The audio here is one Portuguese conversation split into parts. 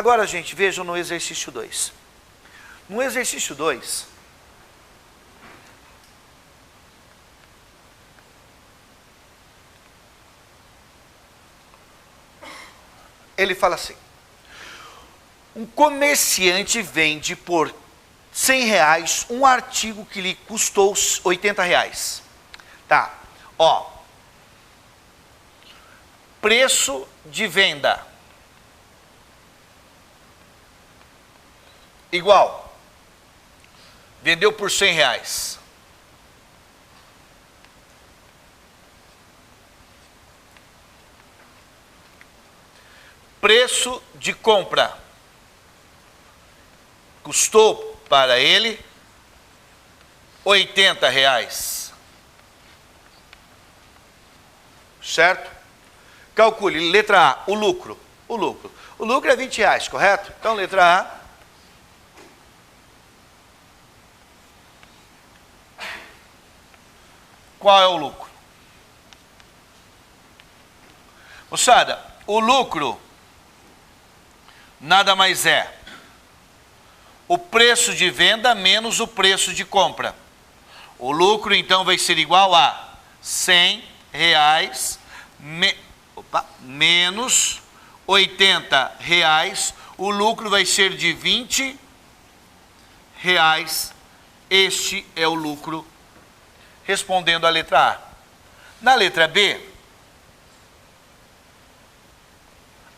Agora, gente, vejam no exercício 2. No exercício 2, ele fala assim: um comerciante vende por R$100 um artigo que lhe custou R$80. Tá, ó. Preço de venda igual. Vendeu por R$100. Preço de compra. Custou para ele R$80. Certo? Calcule, letra A, o lucro. O lucro é R$20, correto? Então, letra A. Qual é o lucro? Moçada, o lucro nada mais é o preço de venda menos o preço de compra. O lucro, então, vai ser igual a R$100 menos R$80. O lucro vai ser de R$20. Este é o lucro, respondendo a letra A. Na letra B,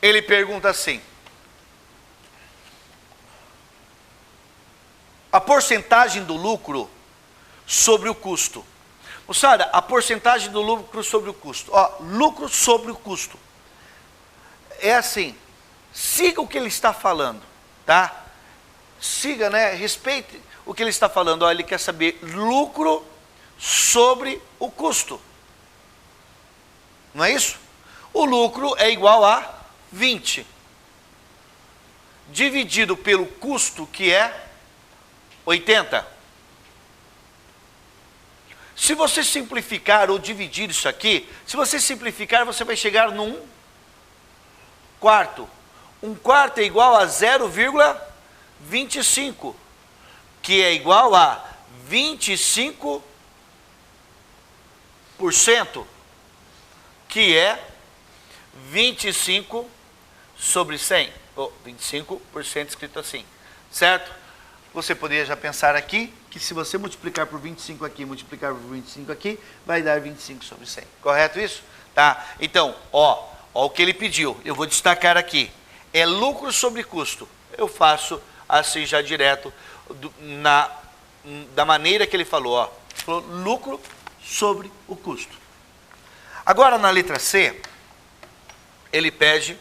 ele pergunta assim: a porcentagem do lucro sobre o custo. Moçada, a porcentagem do lucro sobre o custo. Ó, lucro sobre o custo. É assim, siga o que ele está falando, tá? Siga, né? Respeite o que ele está falando. Ó, ele quer saber lucro sobre o custo. Não é isso? O lucro é igual a 20. Dividido pelo custo, que é 80. Se você simplificar ou dividir isso aqui, se você simplificar, você vai chegar num quarto. Um quarto é igual a 0,25, que é igual a 25%, que é 25 sobre 100, ou 25% escrito assim, certo? Você poderia já pensar aqui, que se você multiplicar por 25 aqui, multiplicar por 25 aqui, vai dar 25 sobre 100. Correto isso? Tá? Então, ó o que ele pediu. Eu vou destacar aqui. É lucro sobre custo. Eu faço assim já direto, da maneira que ele falou. Ó. Ele falou lucro sobre o custo. Agora, na letra C, ele pede...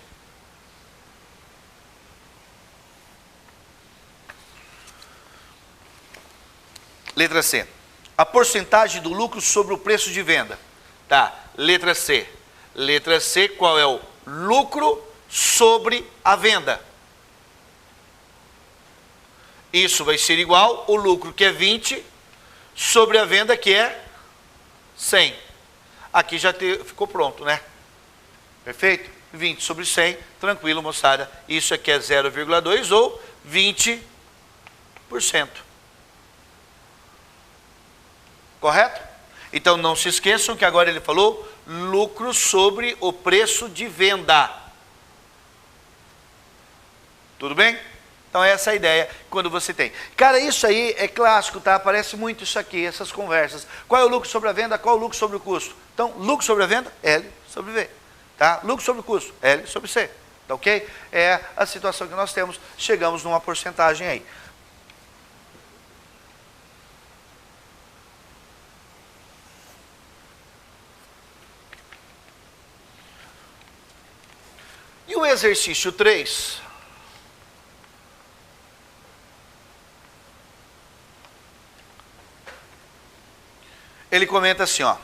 Letra C. A porcentagem do lucro sobre o preço de venda. Tá. Letra C. Letra C, qual é o lucro sobre a venda? Isso vai ser igual o lucro, que é 20, sobre a venda, que é 100. Aqui já ficou pronto, né? Perfeito? 20 sobre 100, tranquilo, moçada. Isso aqui é 0,2 ou 20%. Correto? Então não se esqueçam que agora ele falou lucro sobre o preço de venda. Tudo bem? Então essa é a ideia quando você tem. Cara, isso aí é clássico, tá? Aparece muito isso aqui, essas conversas. Qual é o lucro sobre a venda? Qual é o lucro sobre o custo? Então, lucro sobre a venda, L sobre V. Tá? Lucro sobre o custo, L sobre C. Tá ok? É a situação que nós temos. Chegamos numa porcentagem aí. E o exercício 3, ele comenta assim, ó.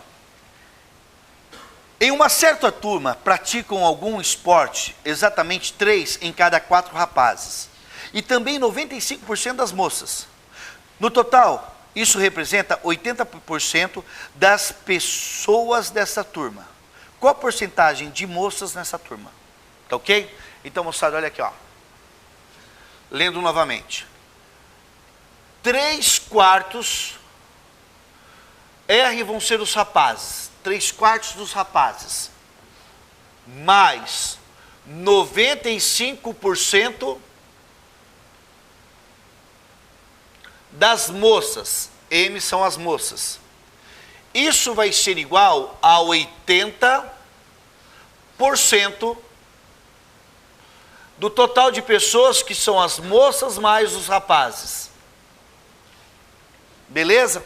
Em uma certa turma praticam algum esporte, exatamente 3 em cada 4 rapazes. E também 95% das moças. No total, isso representa 80% das pessoas dessa turma. Qual a porcentagem de moças nessa turma? Tá ok? Então, moçada, olha aqui, ó. Lendo novamente. 3/4 R vão ser os rapazes. 3/4 dos rapazes. Mais 95% das moças. M são as moças. Isso vai ser igual a 80% do total de pessoas que são as moças mais os rapazes. Beleza?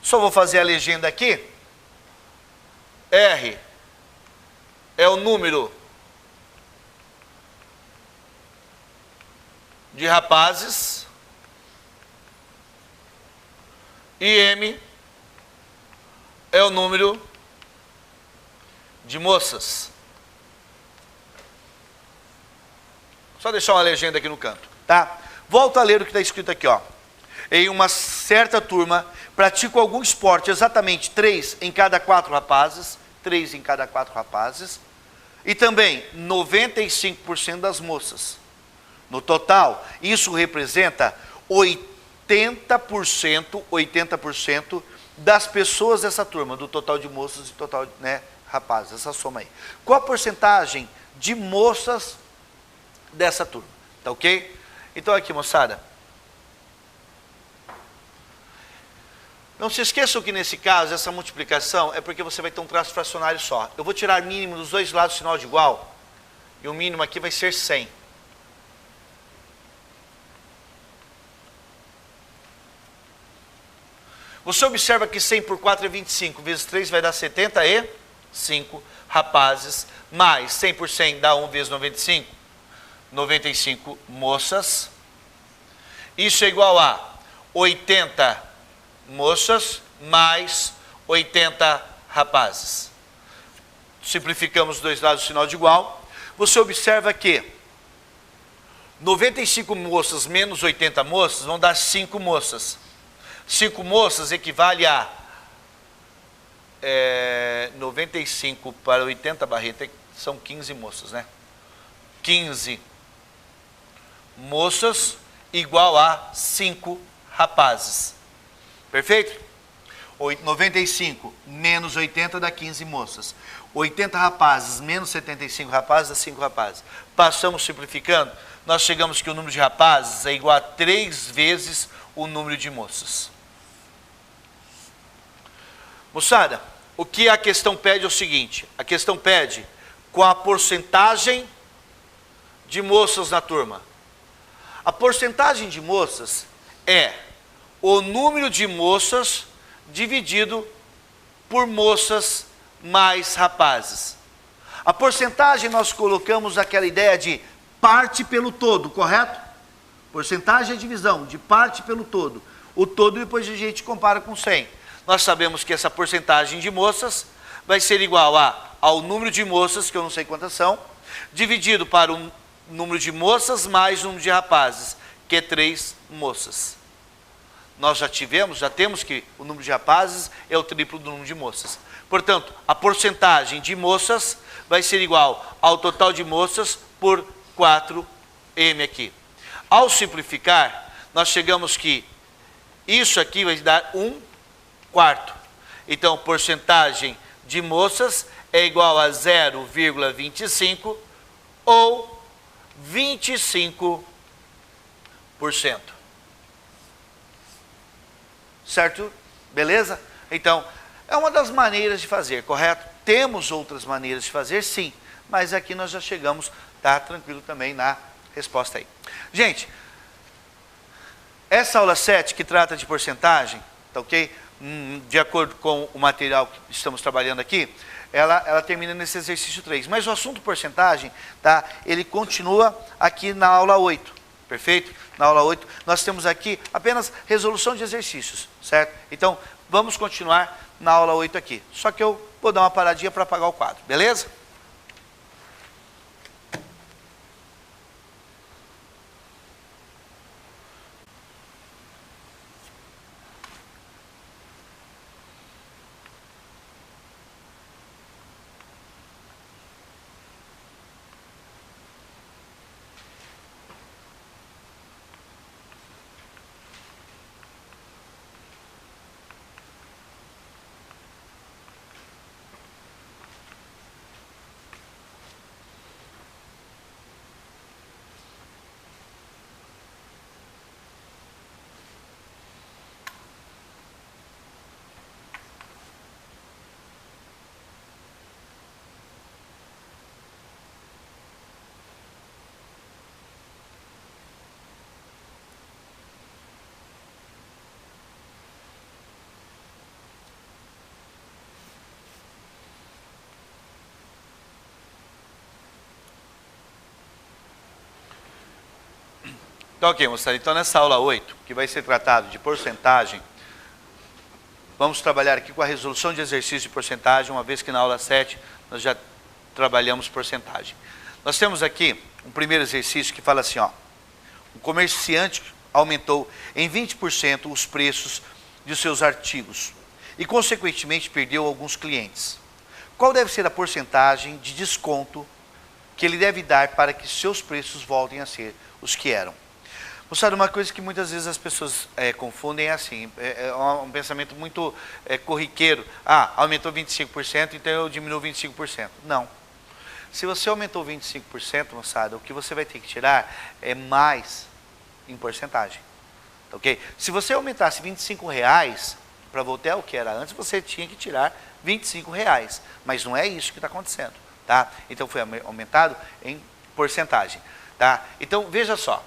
Só vou fazer a legenda aqui. R é o número de rapazes e M é o número de moças. Só deixar uma legenda aqui no canto, tá? Volto a ler o que está escrito aqui, ó. Em uma certa turma, pratico algum esporte, exatamente 3 em cada 4 rapazes, 3 em cada 4 rapazes, e também 95% das moças. No total, isso representa 80% das pessoas dessa turma, do total de moças e total, né, rapazes, essa soma aí. Qual a porcentagem de moças dessa turma? Tá ok? Então aqui, moçada. Não se esqueçam que nesse caso, essa multiplicação é porque você vai ter um traço fracionário só. Eu vou tirar mínimo dos dois lados sinal de igual, e o mínimo aqui vai ser 100. Você observa que 100 por 4 é 25, vezes 3 vai dar 75 rapazes, mais 100 por 100 dá 1 vezes 95, 95 moças. Isso é igual a 80 moças mais 80 rapazes. Simplificamos os dois lados do sinal de igual. Você observa que 95 moças menos 80 moças vão dar 5 moças. 5 moças equivale a 95 para 80 barreta, são 15 moças, né? 15 moças igual a 5 rapazes. Perfeito? 95 menos 80 dá 15 moças. 80 rapazes menos 75 rapazes dá 5 rapazes. Passamos simplificando, nós chegamos que o número de rapazes é igual a 3 vezes o número de moças. Moçada, o que a questão pede é o seguinte: a questão pede com a porcentagem de moças na turma. A porcentagem de moças é o número de moças dividido por moças mais rapazes. A porcentagem nós colocamos aquela ideia de parte pelo todo, correto? Porcentagem é divisão de parte pelo todo. O todo depois a gente compara com 100. Nós sabemos que essa porcentagem de moças vai ser igual ao número de moças, que eu não sei quantas são, dividido para o número de moças mais o número de rapazes, que é 3 moças. Nós já temos que o número de rapazes é o triplo do número de moças. Portanto, a porcentagem de moças vai ser igual ao total de moças por 4M aqui. Ao simplificar, nós chegamos que isso aqui vai dar 1/4. Então, porcentagem de moças é igual a 0,25 ou 25%. Certo? Beleza? Então, é uma das maneiras de fazer, correto? Temos outras maneiras de fazer, sim. Mas aqui nós já chegamos, tá tranquilo também na resposta aí. Gente, essa aula 7 que trata de porcentagem, tá ok? De acordo com o material que estamos trabalhando aqui, ela termina nesse exercício 3. Mas o assunto porcentagem, tá? Ele continua aqui na aula 8, perfeito? Na aula 8, nós temos aqui apenas resolução de exercícios, certo? Então, vamos continuar na aula 8 aqui. Só que eu vou dar uma paradinha para apagar o quadro, beleza? Então, ok, moçada. Então, nessa aula 8, que vai ser tratado de porcentagem, vamos trabalhar aqui com a resolução de exercício de porcentagem, uma vez que na aula 7 nós já trabalhamos porcentagem. Nós temos aqui um primeiro exercício que fala assim, ó, o comerciante aumentou em 20% os preços de seus artigos e, consequentemente, perdeu alguns clientes. Qual deve ser a porcentagem de desconto que ele deve dar para que seus preços voltem a ser os que eram? Moçada, uma coisa que muitas vezes as pessoas confundem é assim, é um pensamento muito corriqueiro. Ah, aumentou 25%, então eu diminuo 25%. Não. Se você aumentou 25%, moçada, o que você vai ter que tirar é mais em porcentagem. Ok? Se você aumentasse R$25, para voltar ao que era antes, você tinha que tirar R$25. Mas não é isso que está acontecendo. Tá? Então foi aumentado em porcentagem. Tá? Então veja só.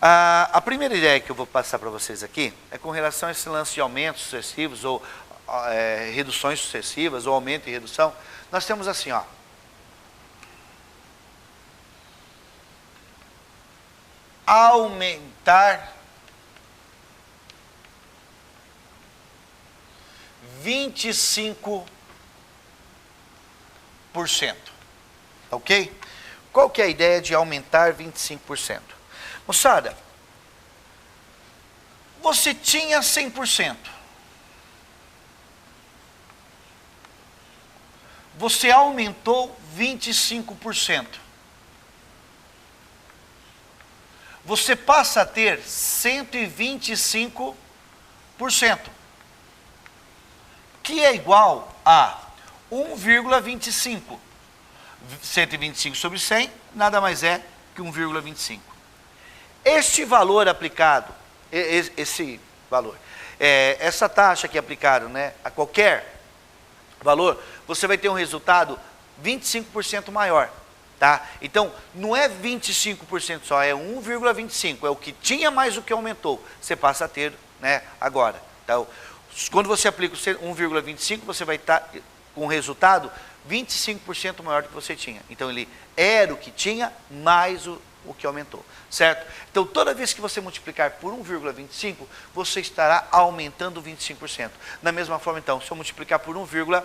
A primeira ideia que eu vou passar para vocês aqui é com relação a esse lance de aumentos sucessivos ou reduções sucessivas ou aumento e redução. Nós temos assim, ó. Aumentar 25%. Ok? Qual que é a ideia de aumentar 25%? Moçada, você tinha 100%. Você aumentou 25%. Você passa a ter 125%, que é igual a 1,25. 125 sobre 100 nada mais é que 1,25. Este valor aplicado, essa taxa aqui aplicada, né, a qualquer valor, você vai ter um resultado 25% maior. Tá? Então, não é 25% só, é 1,25%, é o que tinha mais o que aumentou, você passa a ter, né, agora. Então, quando você aplica o 1,25%, você vai estar com um resultado 25% maior do que você tinha. Então, ele era o que tinha, mais o que aumentou, certo? Então, toda vez que você multiplicar por 1,25%, você estará aumentando 25%. Da mesma forma, então, se eu multiplicar por 1,20%,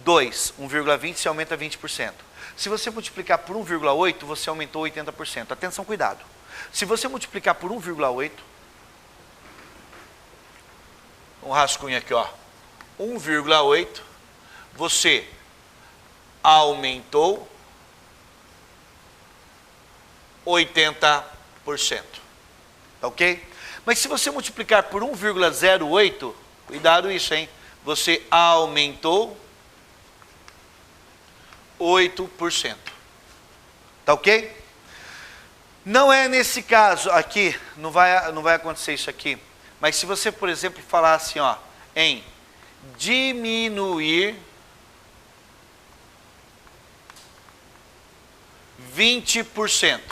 1,20% você aumenta 20%. Se você multiplicar por 1,8, você aumentou 80%. Atenção, cuidado. Se você multiplicar por 1,8, um rascunho aqui, ó, 1,8, você aumentou 80%. Ok? Mas se você multiplicar por 1,08, cuidado isso, hein? Você aumentou 8%. Tá ok? Não é nesse caso aqui, não vai acontecer isso aqui. Mas se você, por exemplo, falar assim, ó, em diminuir 20%. O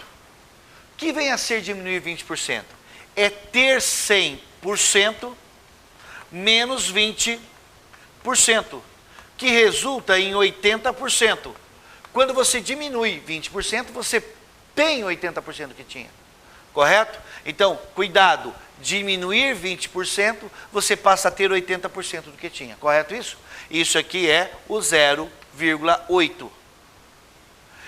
que vem a ser diminuir 20%? É ter 100% menos 20%, que resulta em 80%. Quando você diminui 20%, você tem 80% que tinha. Correto? Então, cuidado, diminuir 20%, você passa a ter 80% do que tinha. Correto isso? Isso aqui é o 0,8.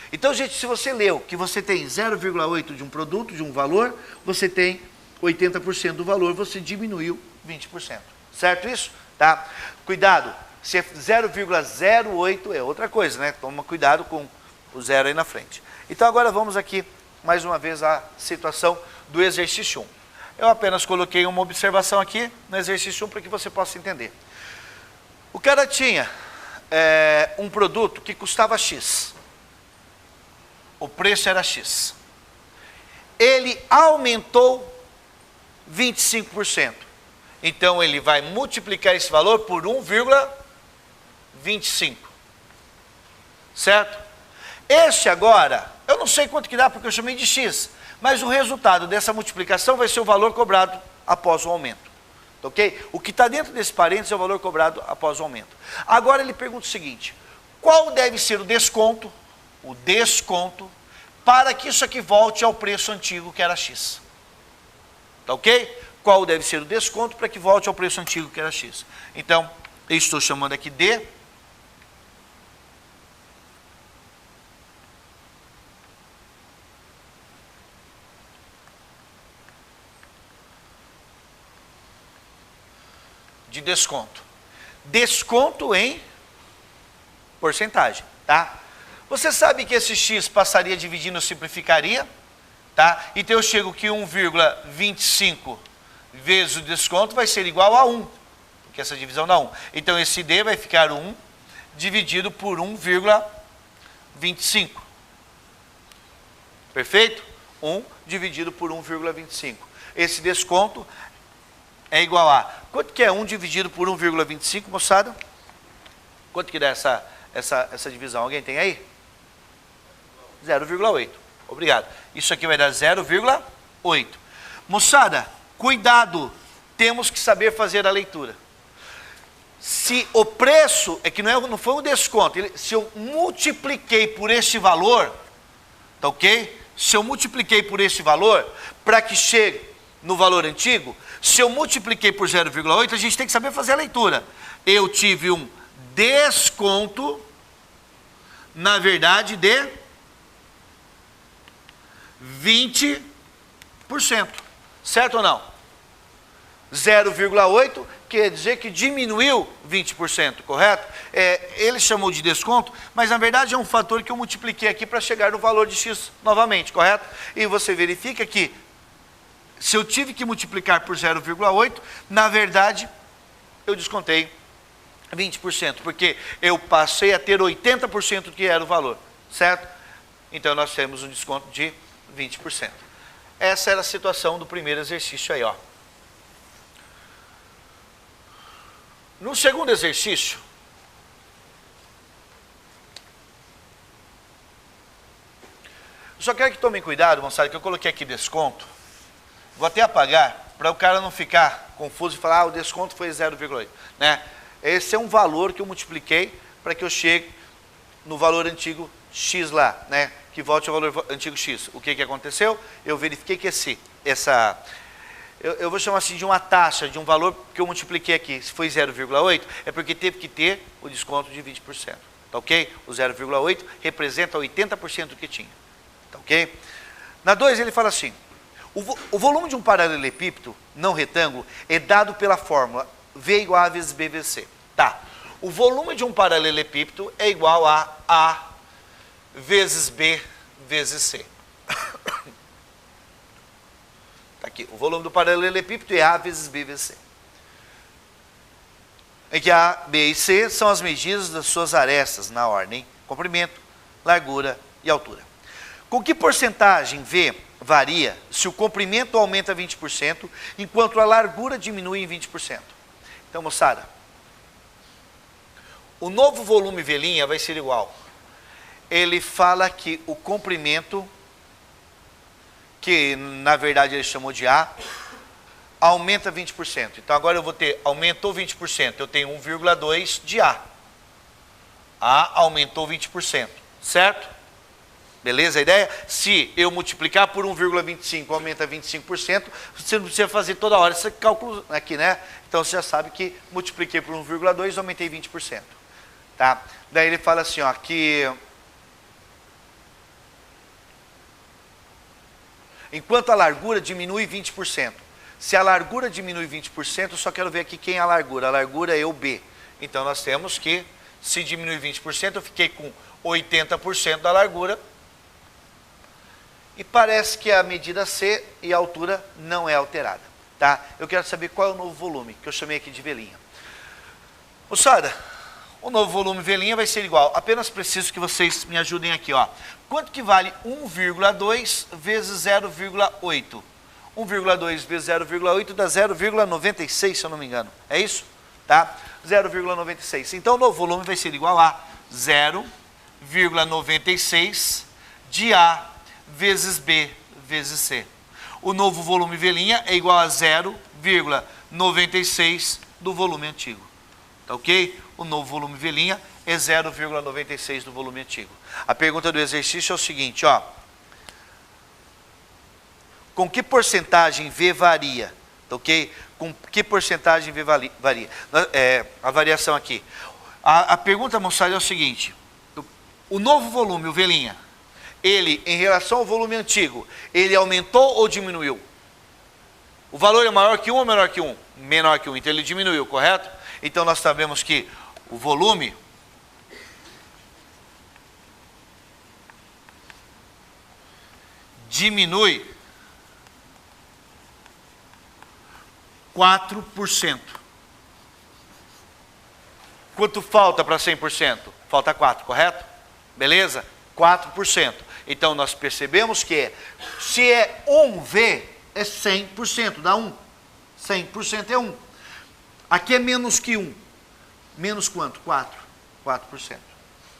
Então, gente, se você leu que você tem 0,8 de um produto, de um valor, você tem 80% do valor, você diminuiu 20%. Certo isso? Tá? Cuidado. Se é 0,08 é outra coisa, né? Toma cuidado com o zero aí na frente. Então agora vamos aqui, mais uma vez, à situação do exercício 1. Eu apenas coloquei uma observação aqui no exercício 1 para que você possa entender. O cara tinha um produto que custava X. O preço era X. Ele aumentou 25%. Então ele vai multiplicar esse valor por 1,25. Certo? Este agora, eu não sei quanto que dá porque eu chamei de X, mas o resultado dessa multiplicação vai ser o valor cobrado após o aumento. Ok? O que está dentro desse parênteses é o valor cobrado após o aumento. Agora ele pergunta o seguinte: qual deve ser o desconto para que isso aqui volte ao preço antigo que era X. Tá ok? Qual deve ser o desconto para que volte ao preço antigo que era X? Então, eu estou chamando aqui de desconto. Desconto em porcentagem, tá? Você sabe que esse X passaria dividindo, simplificaria, tá? Então eu chego que 1,25 vezes o desconto vai ser igual a 1, porque essa divisão dá 1. Então esse D vai ficar 1 dividido por 1,25. Perfeito? 1 dividido por 1,25. Esse desconto é igual a... Quanto que é 1 dividido por 1,25, moçada? Quanto que dá essa divisão? Alguém tem aí? 0,8. Obrigado. Isso aqui vai dar 0,8. Moçada, cuidado. Temos que saber fazer a leitura. Se o preço, é que não foi um desconto, se eu multipliquei por este valor, tá ok? Se eu multipliquei por este valor, para que chegue no valor antigo, se eu multipliquei por 0,8, a gente tem que saber fazer a leitura. Eu tive um desconto, na verdade, de 20%. Certo ou não? 0,8 quer dizer que diminuiu 20%, correto? Ele chamou de desconto, mas na verdade é um fator que eu multipliquei aqui para chegar no valor de X novamente, correto? E você verifica que se eu tive que multiplicar por 0,8, na verdade, eu descontei 20%, porque eu passei a ter 80% do que era o valor, certo? Então, nós temos um desconto de 20%. Essa era a situação do primeiro exercício aí, ó. No segundo exercício, só quero que tomem cuidado, moçada, que eu coloquei aqui desconto. Vou até apagar, para o cara não ficar confuso e falar, o desconto foi 0,8. Né? Esse é um valor que eu multipliquei para que eu chegue no valor antigo X lá, né? Que volte ao valor antigo X. O que aconteceu? Eu verifiquei que eu vou chamar assim de uma taxa, de um valor que eu multipliquei aqui. Se foi 0,8, é porque teve que ter o desconto de 20%. Tá ok? O 0,8 representa 80% do que tinha. Tá ok? Na 2 ele fala assim, o volume de um paralelepípedo não retângulo é dado pela fórmula V igual a vezes B vezes C. Tá. O volume de um paralelepípedo é igual a A vezes B vezes C. Tá aqui. O volume do paralelepípedo é A vezes B vezes C. Em que A, B e C são as medidas das suas arestas na ordem comprimento, largura e altura. Com que porcentagem V varia se o comprimento aumenta 20%, enquanto a largura diminui em 20%? Então, moçada, o novo volume V' vai ser igual. Ele fala que o comprimento, que na verdade ele chamou de A, aumenta 20%. Então agora eu vou ter, aumentou 20%, eu tenho 1,2 de A. A aumentou 20%, certo? Beleza a ideia? Se eu multiplicar por 1,25 aumenta 25%, você não precisa fazer toda hora esse cálculo aqui, né? Então você já sabe que multipliquei por 1,2 aumentei 20%. Tá? Daí ele fala assim, ó, que enquanto a largura diminui 20%. Se a largura diminui 20%, eu só quero ver aqui quem é a largura. A largura é o B. Então nós temos que, se diminui 20%, eu fiquei com 80% da largura. E parece que a medida C e a altura não é alterada. Tá? Eu quero saber qual é o novo volume, que eu chamei aqui de V'. Moçada, o novo volume V' vai ser igual. Apenas preciso que vocês me ajudem aqui, ó. Quanto que vale 1,2 vezes 0,8? 1,2 vezes 0,8 dá 0,96, se eu não me engano. É isso? Tá? 0,96. Então, o novo volume vai ser igual a 0,96 de A vezes B vezes C. O novo volume V' é igual a 0,96 do volume antigo. Tá ok? O novo volume V' é 0,96 do volume antigo. A pergunta do exercício é o seguinte, ó. com que porcentagem V varia? Ok? Com que porcentagem V varia? A variação aqui. A pergunta, moçada, é o seguinte. O novo volume, o V', ele, em relação ao volume antigo, ele aumentou ou diminuiu? O valor é maior que 1 ou menor que 1? Menor que 1, então ele diminuiu, correto? Então nós sabemos que o volume diminui 4%. Quanto falta para 100%? Falta 4, correto? Beleza? 4%. Então nós percebemos que se é 1V, é 100%, dá 1. 100% é 1. Aqui é menos que 1. Menos quanto? 4. 4%.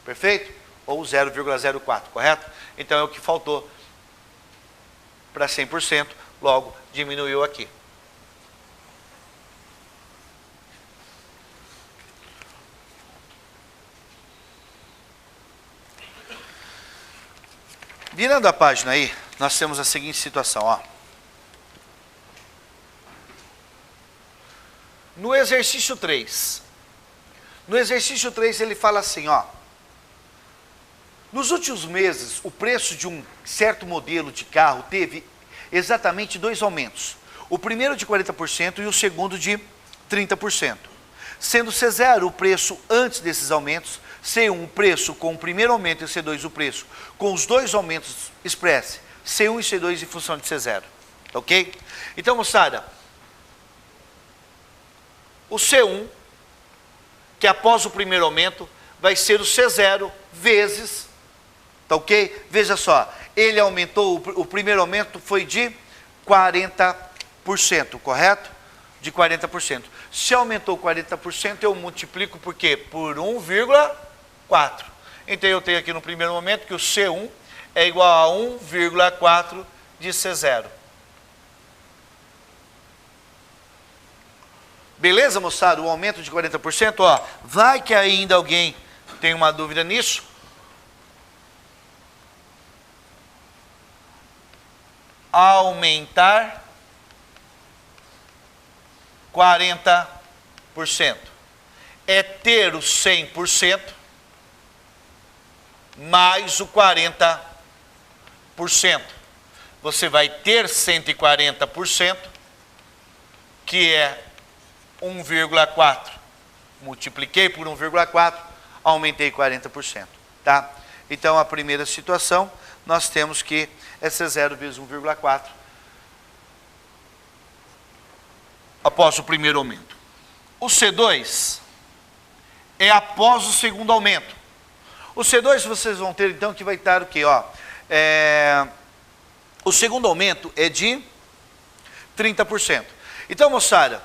Perfeito? Ou 0,04, correto? Então é o que faltou para 100%, logo diminuiu aqui. Virando a página aí, nós temos a seguinte situação, ó. No exercício 3. No exercício 3 ele fala assim, ó. Nos últimos meses, o preço de um certo modelo de carro teve exatamente 2 aumentos. O primeiro de 40% e o segundo de 30%. Sendo C0 o preço antes desses aumentos, C1 o preço com o primeiro aumento e C2 o preço com os 2 aumentos expresse C1 e C2 em função de C0. Ok? Então, moçada, o C1, que após o primeiro aumento, vai ser o C0 vezes, tá ok? Veja só, ele aumentou, o primeiro aumento foi de 40%, correto? De 40%. Se aumentou 40%, eu multiplico por quê? Por 1,4. Então eu tenho aqui no primeiro momento que o C1 é igual a 1,4 de C0. Beleza, moçada? O aumento de 40%, ó, vai que ainda alguém tem uma dúvida nisso. Aumentar 40%. É ter o 100% mais o 40%. Você vai ter 140%, que é 1,4. Multipliquei por 1,4, aumentei 40%. Tá? Então, a primeira situação, nós temos que é C0 vezes 1,4 após o primeiro aumento. O C2 é após o segundo aumento. O C2 vocês vão ter, então, que vai estar o quê? Ó, o segundo aumento é de 30%. Então, moçada,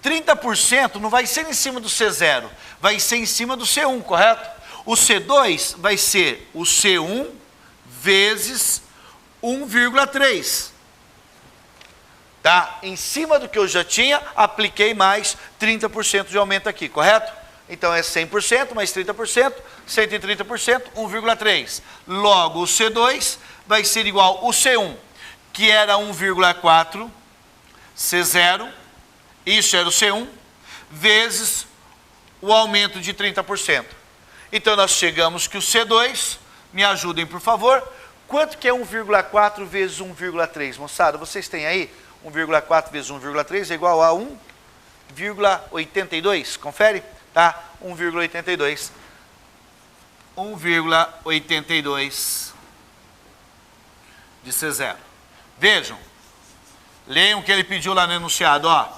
30% não vai ser em cima do C0, vai ser em cima do C1, correto? O C2 vai ser o C1 vezes 1,3. Tá? Em cima do que eu já tinha, apliquei mais 30% de aumento aqui, correto? Então é 100% mais 30%, 130%, 1,3. Logo, o C2 vai ser igual ao C1, que era 1,4, C0, isso era o C1, vezes o aumento de 30%. Então nós chegamos que o C2, me ajudem por favor, quanto que é 1,4 vezes 1,3? Moçada, vocês têm aí? 1,4 vezes 1,3 é igual a 1,82, confere? Tá? 1,82. 1,82 de C0. Vejam, leiam o que ele pediu lá no enunciado, ó.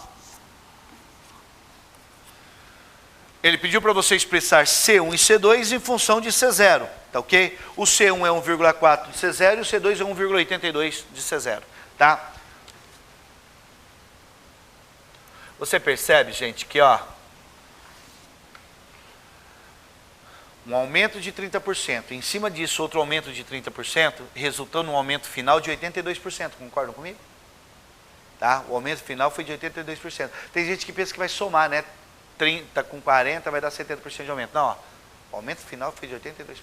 Ele pediu para você expressar C1 e C2 em função de C0, tá ok? O C1 é 1,4 de C0 e o C2 é 1,82 de C0, tá? Você percebe, gente, que ó, um aumento de 30%, em cima disso outro aumento de 30%, resultou num aumento final de 82%, concordam comigo? Tá? O aumento final foi de 82%. Tem gente que pensa que vai somar, né? 30 com 40 vai dar 70% de aumento. Não, ó, o aumento final foi de 82%.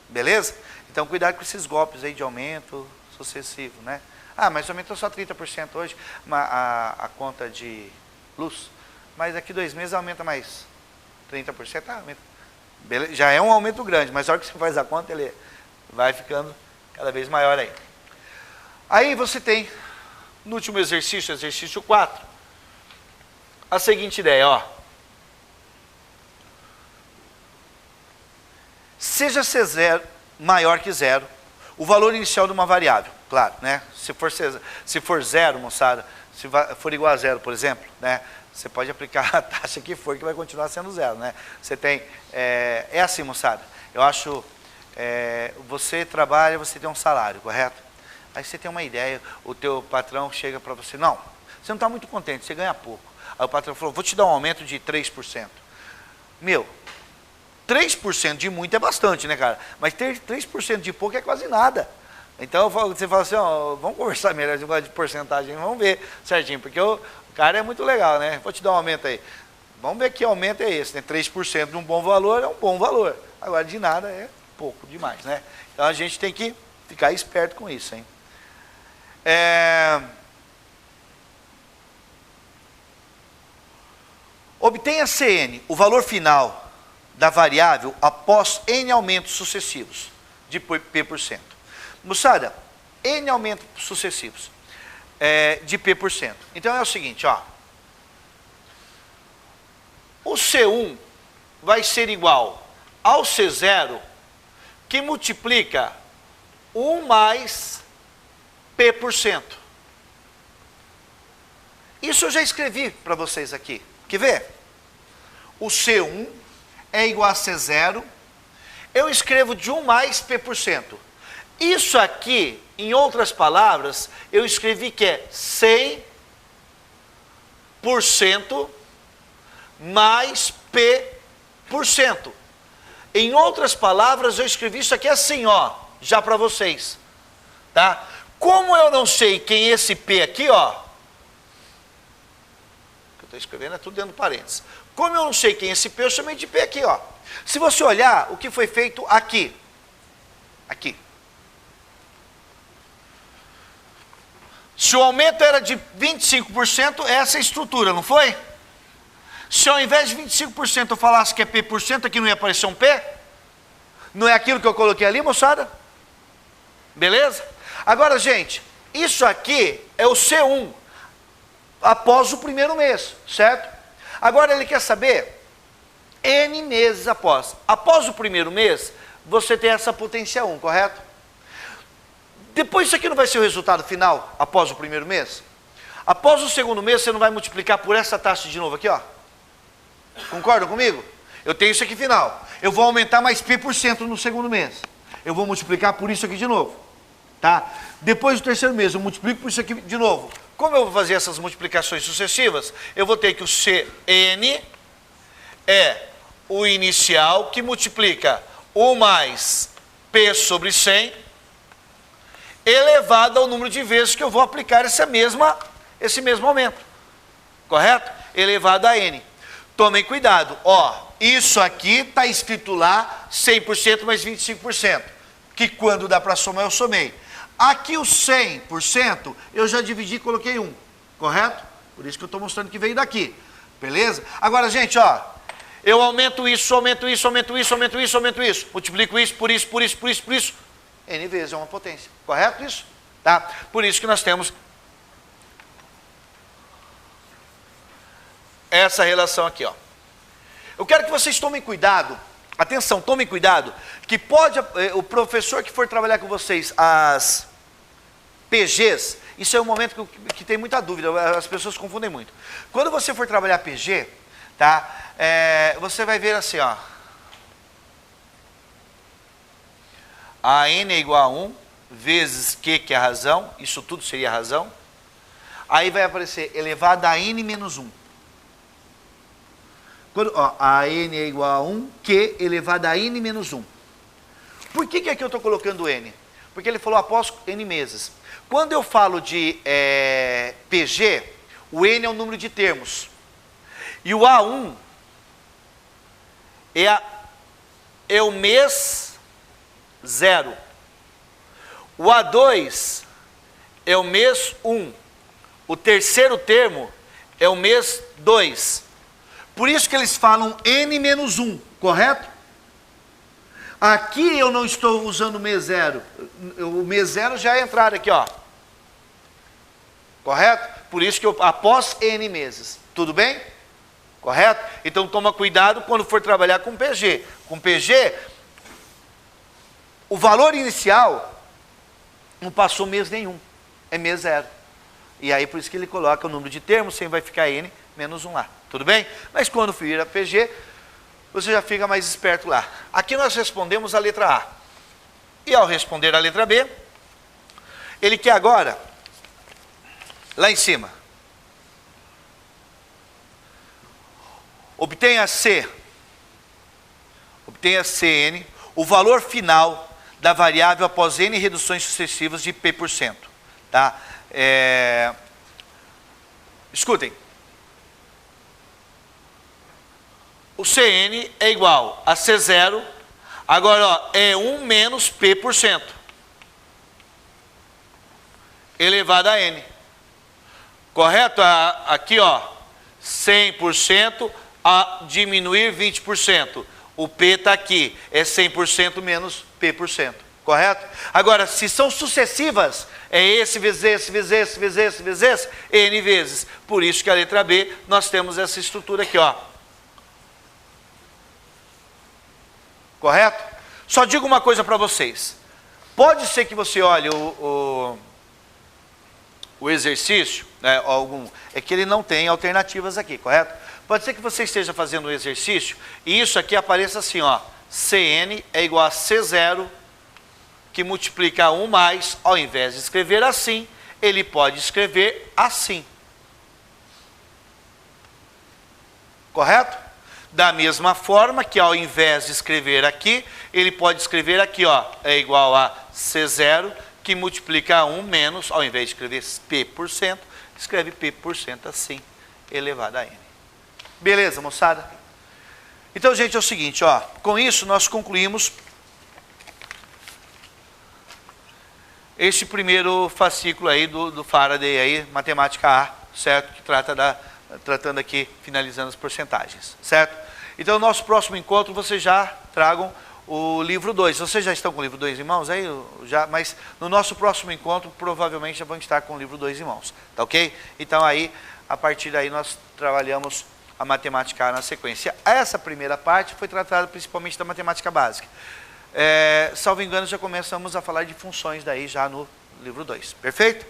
Beleza? Então cuidado com esses golpes aí de aumento sucessivo, né? Ah, mas aumentou só 30% hoje a conta de luz. Mas daqui 2 meses aumenta mais 30%. Ah, aumenta. Beleza, já é um aumento grande, mas na hora que você faz a conta, ele vai ficando cada vez maior aí. Aí você tem, no último exercício, exercício 4, a seguinte ideia, ó. Seja C0 maior que zero, o valor inicial de uma variável, claro, né? Se for zero, moçada, se for igual a zero, por exemplo, né? Você pode aplicar a taxa que for, que vai continuar sendo zero, né? Você tem, é assim, moçada, eu acho, você trabalha, você tem um salário, correto? Aí você tem uma ideia, o teu patrão chega para você, não, você não está muito contente, você ganha pouco. Aí o patrão falou, vou te dar um aumento de 3%. Meu, 3% de muito é bastante, né, cara? Mas ter 3% de pouco é quase nada. Então você fala assim, ó, vamos conversar melhor de porcentagem, vamos ver certinho, porque o cara é muito legal, né? Vou te dar um aumento aí. Vamos ver que aumento é esse, né? 3% de um bom valor é um bom valor. Agora de nada é pouco demais, né? Então a gente tem que ficar esperto com isso, hein? Obtenha CN, o valor final da variável após N aumentos sucessivos de P%. Moçada, N aumentos sucessivos de P%. Então é o seguinte, ó. O C1 vai ser igual ao C0 que multiplica 1 mais P%. Isso eu já escrevi para vocês aqui. Quer ver? O C1 é igual a C0. Eu escrevo de 1 mais P%. Isso aqui, em outras palavras, eu escrevi que é 100% mais P%. Em outras palavras, eu escrevi isso aqui assim, ó, já para vocês. Tá? Como eu não sei quem é esse P aqui, ó, que eu estou escrevendo é tudo dentro do parênteses. Como eu não sei quem é esse P, eu chamei de P aqui, ó. Se você olhar o que foi feito aqui, aqui. Se o aumento era de 25%, essa é a estrutura, não foi? Se ao invés de 25% eu falasse que é P%, aqui não ia aparecer um P? Não é aquilo que eu coloquei ali, moçada? Beleza? Agora, gente, isso aqui é o C1 após o primeiro mês, certo? Agora ele quer saber N meses após. Após o primeiro mês, você tem essa potência 1, correto? Depois isso aqui não vai ser o resultado final, após o primeiro mês? Após o segundo mês, você não vai multiplicar por essa taxa de novo aqui, ó? Concordam comigo? Eu tenho isso aqui final. Eu vou aumentar mais P% no segundo mês. Eu vou multiplicar por isso aqui de novo. Tá? Depois do terceiro mês, eu multiplico por isso aqui de novo. Como eu vou fazer essas multiplicações sucessivas, eu vou ter que o CN é o inicial que multiplica 1 mais P sobre 100 elevado ao número de vezes que eu vou aplicar esse mesmo aumento. Correto? Elevado a N. Tomem cuidado. Ó, isso aqui está escrito lá 100% mais 25%. Que quando dá para somar, eu somei. Aqui o 100% eu já dividi e coloquei 1. Correto? Por isso que eu estou mostrando que veio daqui. Beleza? Agora, gente, ó. Eu aumento isso, aumento isso, aumento isso, aumento isso, aumento isso. Multiplico isso, por isso, por isso, por isso, por isso. N vezes é uma potência. Correto isso? Tá? Por isso que nós temos essa relação aqui, ó. Eu quero que vocês tomem cuidado. Atenção, tomem cuidado. Que pode, o professor que for trabalhar com vocês, as PGs, isso é um momento que tem muita dúvida, as pessoas confundem muito. Quando você for trabalhar PG, tá? Você vai ver assim, ó. A N é igual a 1 vezes Q, que é a razão, isso tudo seria a razão. Aí vai aparecer elevado a N menos 1. Quando, ó, a N é igual a 1, Q elevado a N menos 1. Por que aqui eu estou colocando N? Porque ele falou após N meses. Quando eu falo de PG, o N é o número de termos. E o A1 é o mês 0. O A2 é o mês 1. O terceiro termo é o mês 2. Por isso que eles falam N menos 1, correto? Aqui eu não estou usando o mês 0. O mês 0 já é entrar aqui, ó. Correto? Por isso que eu, após N meses. Tudo bem? Correto? Então toma cuidado quando for trabalhar com PG. Com PG, o valor inicial não passou mês nenhum. É mês 0. E aí por isso que ele coloca o número de termos, sempre vai ficar N menos 1 lá. Tudo bem? Mas quando for a PG, você já fica mais esperto lá. Aqui nós respondemos a letra A. E ao responder a letra B, ele quer agora, lá em cima, obtenha Cn, o valor final da variável após N reduções sucessivas de P%. Tá? Escutem. O Cn é igual a C0, agora ó, é 1 menos P%, elevado a N. Correto? Aqui ó, 100% a diminuir 20%. O P está aqui, é 100% menos P%. Correto? Agora, se são sucessivas, é esse vezes esse, vezes esse, vezes esse, vezes esse, N vezes. Por isso que a letra B, nós temos essa estrutura aqui, ó. Correto? Só digo uma coisa para vocês. Pode ser que você olhe o exercício, né, é que ele não tem alternativas aqui, correto? Pode ser que você esteja fazendo o exercício e isso aqui apareça assim, ó. Cn é igual a C0, que multiplica 1 mais, ao invés de escrever assim, ele pode escrever assim. Correto? Da mesma forma que ao invés de escrever aqui, ele pode escrever aqui, ó, é igual a C0, que multiplica 1 menos, ao invés de escrever P%, escreve P% assim, elevado a N. Beleza, moçada? Então, gente, é o seguinte, ó, com isso nós concluímos este primeiro fascículo aí do Faraday aí, matemática A, certo? Que tratando aqui, finalizando as porcentagens, certo? Então, no nosso próximo encontro, vocês já tragam o livro 2. Vocês já estão com o livro 2 em mãos aí? Mas no nosso próximo encontro, provavelmente já vão estar com o livro 2 em mãos, tá ok? Então, aí, a partir daí, nós trabalhamos a matemática A na sequência. Essa primeira parte foi tratada principalmente da matemática básica. Salvo engano, já começamos a falar de funções daí já no livro 2. Perfeito?